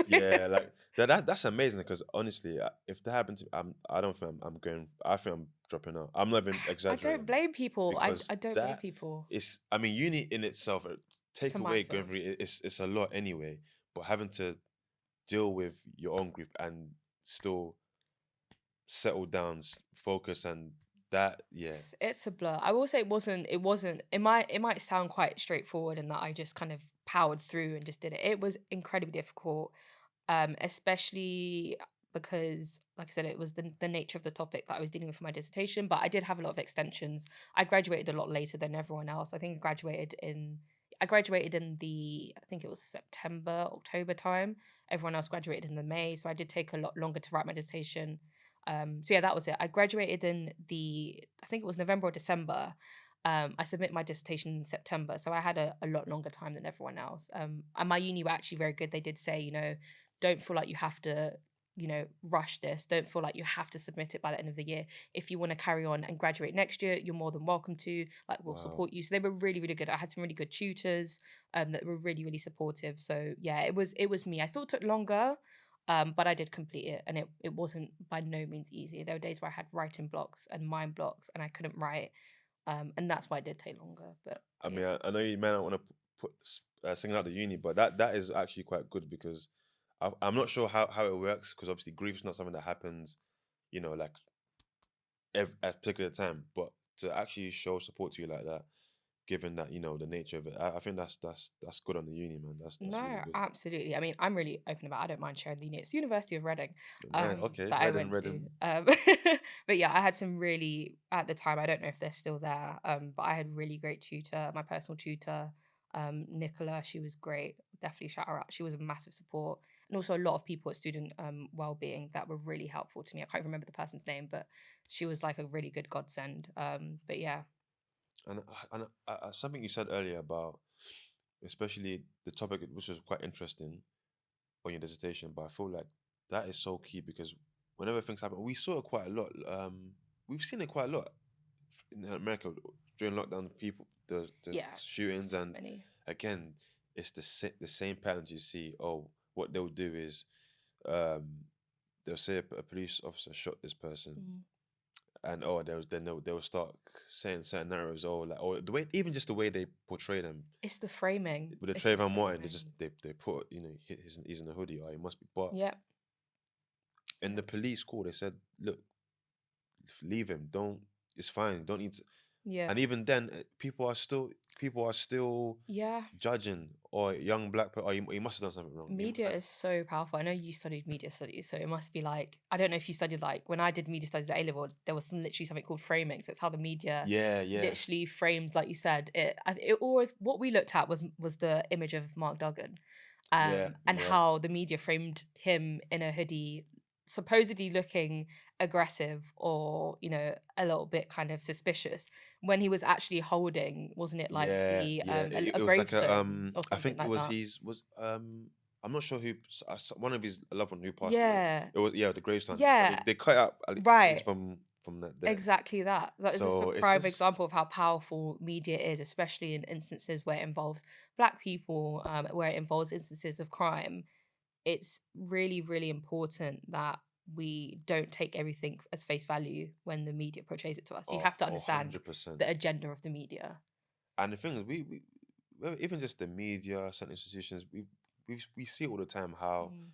Yeah, like that's amazing because honestly, if that happened to I don't think I'm going. I think I'm dropping out. I'm not even I don't exaggerating blame people. I, because I don't blame that people. is. I mean, uni in itself, It's take a away going minefield. through it's a lot anyway. But having to deal with your own grief and still settle down, focus, and that, yeah. It's a blur. I will say it wasn't it might sound quite straightforward in that I just kind of powered through and just did it. It was incredibly difficult, especially because, like I said, it was the nature of the topic that I was dealing with for my dissertation. But I did have a lot of extensions. I graduated a lot later than everyone else. I think I graduated in the, I think it was September, October time. Everyone else graduated in the May, so I did take a lot longer to write my dissertation. So yeah, that was it. I graduated in I think it was November or December. I submitted my dissertation in September, so I had a lot longer time than everyone else. And my uni were actually very good. They did say, don't feel like you have to, rush this. Don't feel like you have to submit it by the end of the year. If you want to carry on and graduate next year, you're more than welcome to. Like, we'll Wow. support you. So they were really, really good. I had some really good tutors, that were really, really supportive. So yeah, it was me. I still took longer, but I did complete it, and it wasn't by no means easy. There were days where I had writing blocks and mind blocks, and I couldn't write, and that's why it did take longer. But I yeah, mean, I know you may not want to singing out the uni, but that is actually quite good because I'm not sure how it works because obviously grief's not something that happens, like at a particular time. But to actually show support to you like that, given that the nature of it, I think that's good on the uni, man. That's really no, good. absolutely. I mean, I'm really open about it. I don't mind sharing the uni. It's University of Reading, Nice. Okay, that I Redden, went to. Redden. But yeah, I had some really, at the time, I don't know if they're still there, but I had really great tutor, my personal tutor, Nicola. She was great. Definitely shout her out. She was a massive support, and also a lot of people at student well-being that were really helpful to me. I can't remember the person's name, but she was like a really good godsend. But yeah, And something you said earlier about, especially the topic, which was quite interesting on your dissertation, but I feel like that is so key because whenever things happen, we saw it quite a lot. We've seen it quite a lot in America during lockdown. People, the yeah, shootings, so and many. again, it's the same patterns you see. Oh, what they'll do is, um, they'll say a police officer shot this person, Mm. and they'll start saying certain narratives, or the way, even just the way they portray them. It's the framing. With the It's the Trayvon Martin, framing. they put, he's in a hoodie, or he must be. But Yep. in Yep. the police call, they said, look, leave him. Don't. It's fine. Don't need to. Yeah. And even then, people are still Yeah. judging, or young black person. Oh, he must have done something wrong. Media is so powerful. I know you studied media studies, so it must be like, I don't know if you studied, like, when I did media studies at A level, there was literally something called framing. So it's how the media Yeah, yeah, literally frames, like you said. It always, what we looked at was the image of Mark Duggan, yeah, and yeah, how the media framed him in a hoodie, supposedly looking aggressive or, a little bit kind of suspicious, when he was actually holding, wasn't it like yeah, yeah. a It was like a gravestone or I something think it like was that? his was I'm not sure who, one of his loved one who passed away. Yeah, It was, yeah, the gravestone, but they, yeah, they cut out at least right. from that there. Exactly that. That is just a So it's prime just, example of how powerful media is, especially in instances where it involves Black people, where it involves instances of crime. It's really, really important that we don't take everything as face value when the media portrays it to us. You oh, have to understand 100%. the agenda of the media. And the thing is, well, even just the media, certain institutions, we see all the time how Mm.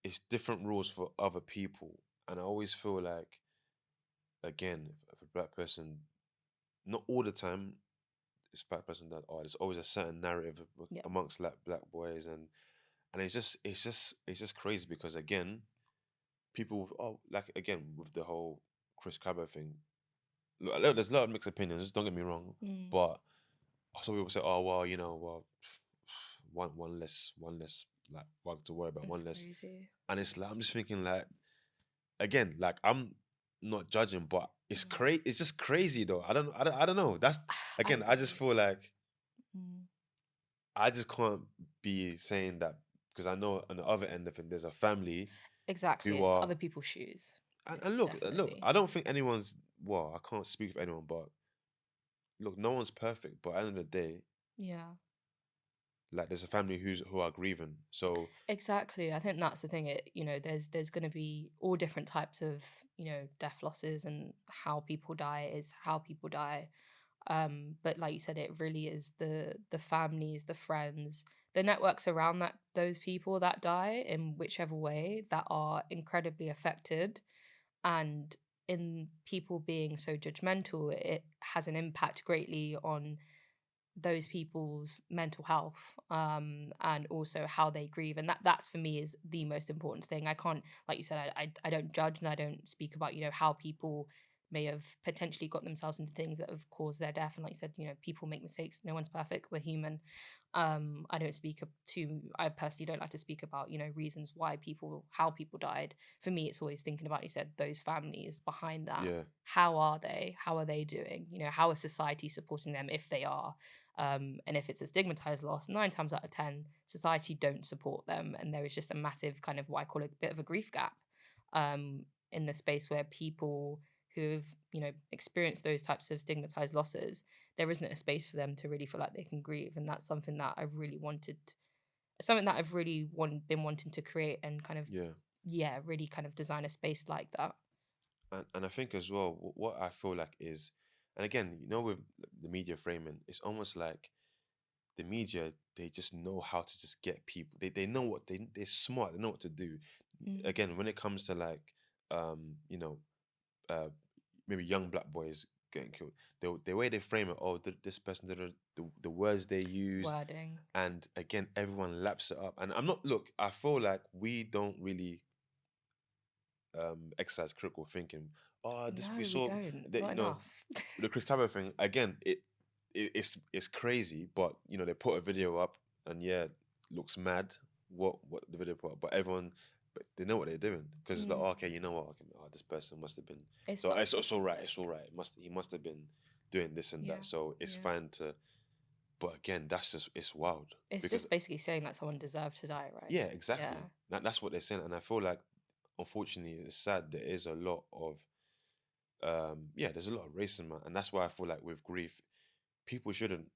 it's different rules for other people. And I always feel like, again, if a black person, not all the time, it's a black person that, oh, there's always a certain narrative Yep. amongst like black boys, and it's just crazy because again, people, oh, like again with the whole Chris Cabot thing. Look, there's a lot of mixed opinions. Don't get me wrong, Mm. but some people say, oh well, well, one less like work to worry about, It's one less, crazy. and it's like I'm just thinking like, again, like I'm not judging, but it's Mm. crazy. It's just crazy though. I don't know. That's, I again, I just agree. feel like Mm. I just can't be saying that because I know on the other end of it, there's a family Exactly. who It's are, other people's shoes. and It's look, definitely. I don't think anyone's, well, I can't speak for anyone, but look, no one's perfect. But at the end of the day, Yeah. like there's a family who are grieving. So Exactly. I think that's the thing. There's going to be all different types of, death losses, and how people die is how people die. But like you said, it really is the families, the friends, the networks around those people that die in whichever way, that are incredibly affected. And in people being so judgmental, it has an impact greatly on those people's mental health, and also how they grieve. And that's for me is the most important thing. I can't, like you said, I don't judge, and I don't speak about, how people may have potentially got themselves into things that have caused their death. And like you said, people make mistakes, no one's perfect, we're human. I don't speak I personally don't like to speak about, reasons why how people died. For me, it's always thinking about, you said, those families behind that. Yeah. How are they doing? How is society supporting them, if they are? And if it's a stigmatized loss, 9 times out of 10, society don't support them. And there is just a massive kind of what I call a bit of a grief gap, in the space where people who've, experienced those types of stigmatized losses, there isn't a space for them to really feel like they can grieve. And that's something that I've really been wanting to create, and kind of, Yeah. yeah, really kind of design a space like that. And I think as well, what I feel like is, and again, with the media framing, it's almost like the media, they just know how to just get people. They know what they're smart. They know what to do. Mm. Again, when it comes to like, um, you know, uh, maybe young black boys getting killed, the way they frame it, oh, this person did the words they It's use, wording. and again, everyone laps it up. And I'm not. Look, I feel like we don't really exercise critical thinking. Oh, this we No, we saw don't. that Not enough. the Chris Cabot thing again. It's crazy, but they put a video up, and yeah, looks mad. What the video put up, but everyone, but they know what they're doing, because it's like, Mm. oh, okay, you know what? Okay, oh, this person must have been. It's So not it's all right. specific. It's all right. He must have been doing this and Yeah. that. So it's Yeah. fine to. But again, that's just it's wild It's because just basically saying that someone deserved to die, right? yeah, Yeah. exactly. That's what they're saying, and I feel like unfortunately it's sad there is a lot of yeah, there's a lot of racism, man, and that's why I feel like with grief, people shouldn't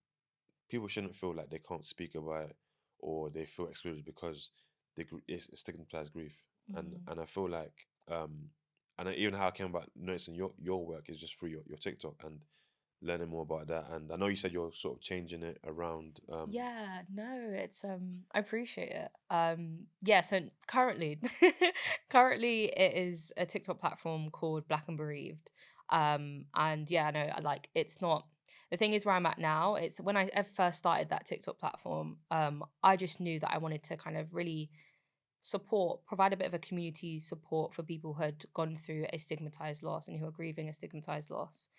people shouldn't feel like they can't speak about it, or they feel excluded because it's stigmatized grief. and Mm. and I feel like even how I came about noticing your work is just through your TikTok and learning more about that. And I know you said you're sort of changing it around. Yeah, no, it's I appreciate it. Yeah, so currently currently it is a TikTok platform called Black and Bereaved. And yeah, no, it's not, the thing is where I'm at now, it's when I first started that TikTok platform, I just knew that I wanted to kind of really provide a bit of a community support for people who had gone through a stigmatized loss and who are grieving a stigmatized loss.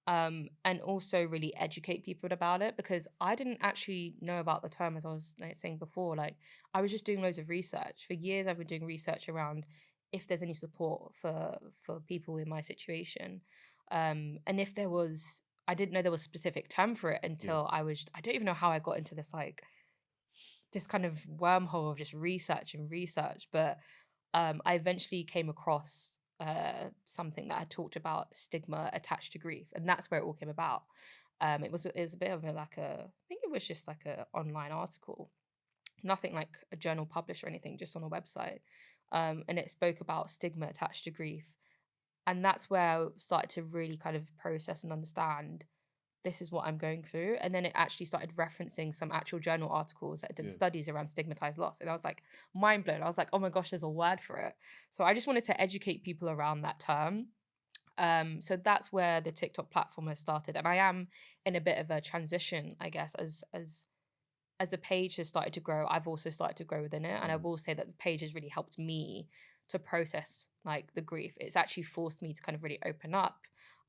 And also really educate people about it, because I didn't actually know about the term, as I was saying before. Like, I was just doing loads of research. For years, I've been doing research around if there's any support for people in my situation. And if there was, I didn't know there was a specific term for it Yeah, until I don't even know how I got into this kind of wormhole of just research and research. But I eventually came across something that had talked about stigma attached to grief, and that's where it all came about. It was a bit of I think it was just like a online article, nothing like a journal published or anything, just on a website, and it spoke about stigma attached to grief, and that's where I started to really kind of process and understand this is what I'm going through. And then it actually started referencing some actual journal articles that did yeah, studies around stigmatized loss. And I was like, mind blown. I was like, oh my gosh, there's a word for it. So I just wanted to educate people around that term. So that's where the TikTok platform has started. And I am in a bit of a transition, I guess, as the page has started to grow, I've also started to grow within it. And I mhm, will say that the page has really helped me to process like the grief. It's actually forced me to kind of really open up,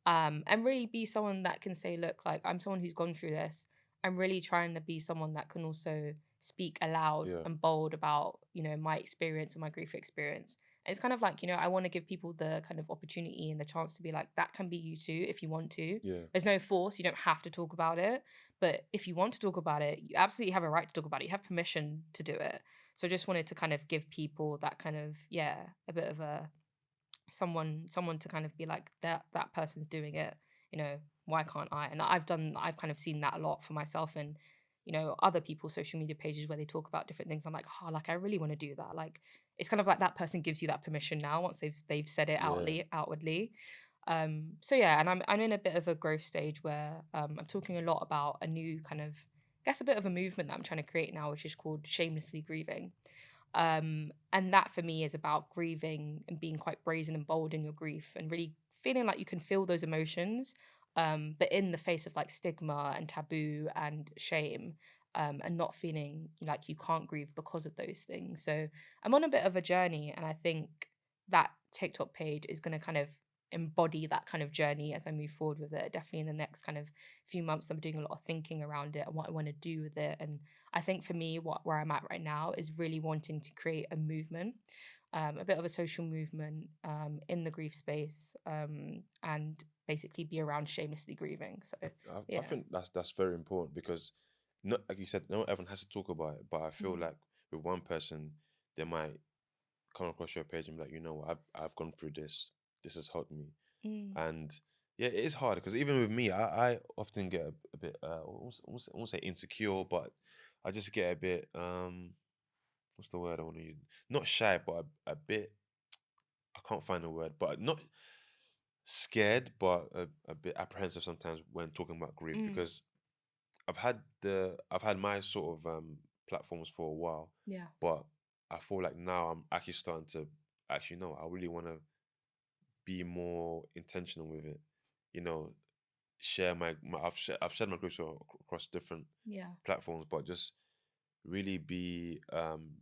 and really be someone that can say, look, like, I'm someone who's gone through this. I'm really trying to be someone that can also speak aloud yeah, and bold about, my experience and my grief experience. And it's kind of like, I want to give people the kind of opportunity and the chance to be like, that can be you too, if you want to. yeah, There's no force. You don't have to talk about it. But if you want to talk about it, you absolutely have a right to talk about it. You have permission to do it. So I just wanted to kind of give people that kind of, yeah, a bit of a someone to kind of be like, that person's doing it, why can't I? And I've kind of seen that a lot for myself, and other people's social media pages where they talk about different things. I'm like, oh, like, I really want to do that. Like, it's kind of like that person gives you that permission now once they've said it yeah, outwardly. So yeah, and I'm in a bit of a growth stage where I'm talking a lot about a new kind of, I guess, a bit of a movement that I'm trying to create now, which is called shamelessly grieving. And that for me is about grieving and being quite brazen and bold in your grief and really feeling like you can feel those emotions, but in the face of like stigma and taboo and shame, and not feeling like you can't grieve because of those things. So I'm on a bit of a journey, and I think that TikTok page is going to kind of embody that kind of journey as I move forward with it. Definitely in the next kind of few months, I'm doing a lot of thinking around it and what I want to do with it. And I think for me, where I'm at right now is really wanting to create a movement, a bit of a social movement, in the grief space, and basically be around shamelessly grieving. So I yeah. think that's very important because, not like you said, not everyone has to talk about it. But I feel Mm. like with one person, they might come across your page and be like, you know what, I've gone through this. This has helped me. Mm. And yeah, it is hard because even with me, I often get a bit I won't say insecure, but I just get a bit what's the word I want to use? Not shy, but a bit, I can't find a word, but not scared, but a bit apprehensive sometimes when talking about grief Mm. because I've had my sort of platforms for a while, Yeah. but I feel like now I'm actually starting to actually no, I really want to be more intentional with it. You know, share I've shared my groups across different Yeah. platforms, but just really be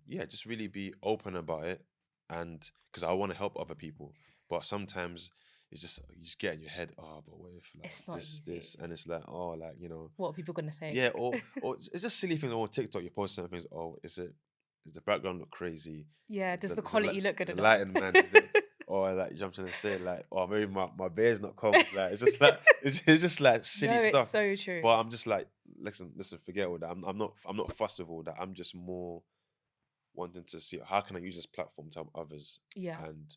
yeah, just really be open about it, and because I want to help other people, but sometimes it's just you just get in your head, oh, but what if like It's not easy. this, and it's like oh, like you know, What are people gonna think? yeah, or it's just silly things on TikTok. You post some things. Oh, is the background look crazy? Yeah. Does the Is the quality look good the enough? lighting man? Is it? Or like you know what I'm trying to say, like, oh maybe my beard's not combed. Like it's just like it's just like silly No, it's stuff. so true. But I'm just like, listen, forget all that. I'm not fussed with all that. I'm just more wanting to see how can I use this platform to help others, Yeah, and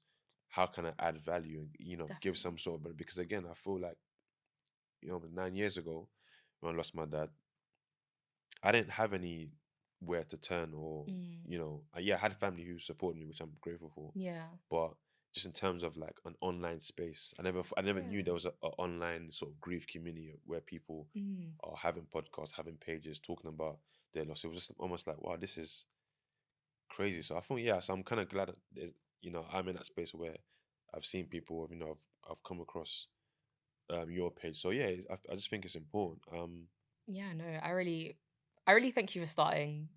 how can I add value and you know give some definitely. sort of, because again I feel like, you know, 9 years ago when I lost my dad, I didn't have anywhere to turn, or Mm. you know, yeah, I had family who supported me, which I'm grateful for. Yeah. But just in terms of like an online space, I never knew Yeah. there was a online sort of grief community where people Mm. are having podcasts, having pages, talking about their loss. It was just almost like, wow, this is crazy. So I think, yeah, so I'm kind of glad that you know, I'm in that space where I've seen people, you know, I've come across your page. So yeah, I just think it's important. Yeah, no, I really thank you for starting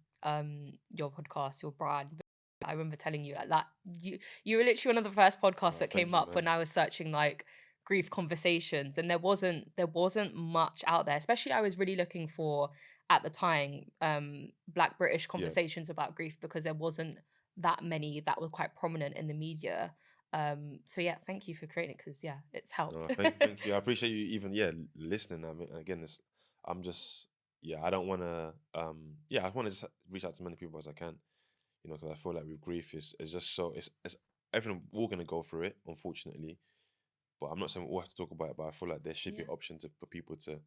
your podcast, your brand. I remember telling you that you were literally one of the first podcasts Oh, that thank came you, up man. when I was searching like grief conversations, and there wasn't much out there. Especially I was really looking for at the time Black British Yeah. conversations about grief because there wasn't that many that were quite prominent in the media. So yeah, thank you for creating it because yeah, it's helped. No, thank you. I appreciate you even, yeah, listening. I mean, again, it's, I'm just, yeah, I don't want to yeah, I want to just reach out to as many people as I can, you know, because I feel like with grief is just so it's everything, we're gonna go through it, unfortunately. But I'm not saying we all have to talk about it, but I feel like there should be Yeah, an option for people to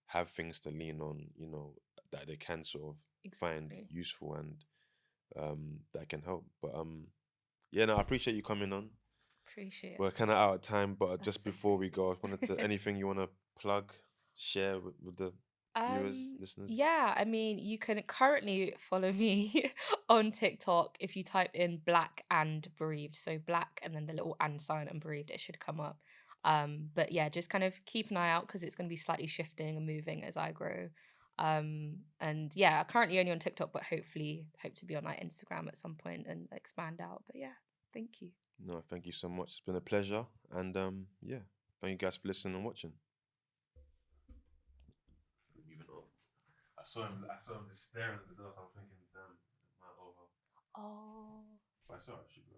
have things to lean on, you know, that they can sort of find exactly. useful, and that can help. But yeah, no, I appreciate you coming on. Appreciate it. We're kind of out of time, but just That's before we go, I wanted to, okay. anything you want to plug, share with the viewers, listeners? Yeah, I mean, you can currently follow me on TikTok if you type in black and bereaved. So black and then the little and sign and bereaved, it should come up. But yeah, just kind of keep an eye out because it's going to be slightly shifting and moving as I grow. And yeah, currently only on TikTok, but hopefully hope to be on like Instagram at some point and expand out. But yeah, thank you. No, thank you so much. It's been a pleasure, and yeah, thank you guys for listening and watching. Moving on. I saw him just staring at the door, so I'm thinking, damn, it might over. Oh. But I saw it should be.